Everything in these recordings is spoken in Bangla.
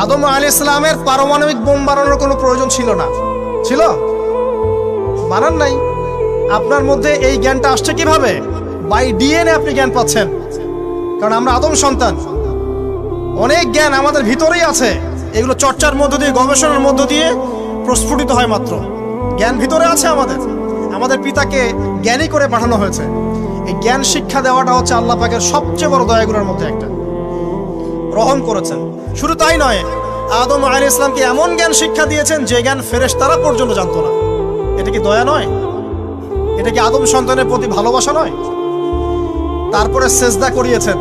আদম আলাইহিস সালামের পারমাণবিক বোম বানানোর কোনো প্রয়োজন ছিল না, ছিল? বানান নাই। আপনার মধ্যে এই জ্ঞানটা আসছে কিভাবে? বাই ডিএনএ আপনি জ্ঞান পাচ্ছেন, কারণ আমরা আদম সন্তান। অনেক জ্ঞান আমাদের ভিতরেই আছে, এগুলো চর্চার মধ্য দিয়ে, গবেষণার মধ্য দিয়ে প্রস্ফুটিত হয় মাত্র। জ্ঞান ভিতরে আছে আমাদের, আমাদের পিতাকে জ্ঞানী করে পাঠানো হয়েছে। এই জ্ঞান শিক্ষা দেওয়াটা হচ্ছে আল্লাহ পাকের সবচেয়ে বড় দয়াগুলোর মধ্যে একটা, রহম করেছেন। শুধু তাই নয়, আদম আলাইহিস সালামকে এমন জ্ঞান শিক্ষা দিয়েছেন যে জ্ঞান ফেরেশতারা পর্যন্ত জানতো না। এটা কি দয়া নয়? এটা কি আদম সন্তানের প্রতি ভালোবাসা নয়? তারপরে সেজদা করিয়েছেন।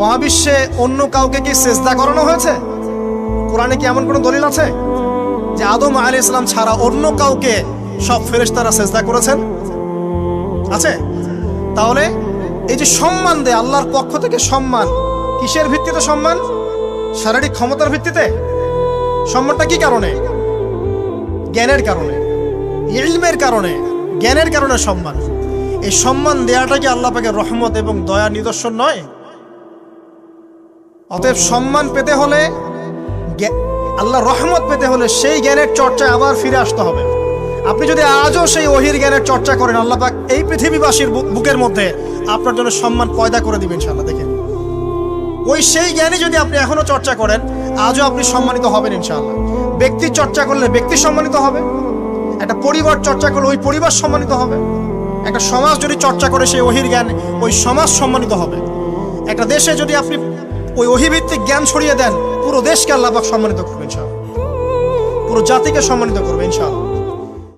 মহাবিশ্বে অন্য কাউকে কি সেজদা করানো হয়েছে? কোরআনে কি এমন কোনো দলিল আছে যে আদম আলাইহিস সালাম ছাড়া অন্য কাউকে সব ফেরেশতারা সেজদা করেছেন? আছে? তাহলে এই যে সম্মান দেয় আল্লাহর পক্ষ থেকে, সম্মান কিসের ভিত্তিতে? সম্মান শারীরিক ক্ষমতার ভিত্তিতে? সম্মানটা কি কারণে? জ্ঞানের কারণে, ইলমের কারণে, জ্ঞানের কারণে সম্মান। এই সম্মান দেওয়াটা কি আল্লাহ পাকের রহমত এবং দয়ার নিদর্শন নয়? অতএব সম্মান পেতে হলে, আল্লাহর রহমত পেতে হলে সেই জ্ঞানের চর্চায় আবার ফিরে আসতে হবে। আপনি যদি আজও সেই ওহির জ্ঞানের চর্চা করেন, আল্লাহ পাক এই পৃথিবীবাসীর বুকের মধ্যে আপনার জন্য সম্মান পয়দা করে দিবেন ইনশাআল্লাহ। দেখেন, ওই সেই জ্ঞানী যদি আপনি এখনো চর্চা করেন, আজও আপনি সম্মানিত হবেন ইনশাআল্লাহ। ব্যক্তির চর্চা করলে ব্যক্তি সম্মানিত হবে, একটা পরিবার চর্চা করলে ওই পরিবার সম্মানিত হবে, একটা সমাজ যদি চর্চা করে সেই ওহির জ্ঞান, ওই সমাজ সম্মানিত হবে। একটা দেশে যদি আপনি ওই ওহিভিত্তিক জ্ঞান ছড়িয়ে দেন, পুরো দেশকে আল্লাহ পাক সম্মানিত করবেন ইনশাআল্লাহ, পুরো জাতিকে সম্মানিত করবেন ইনশাআল্লাহ।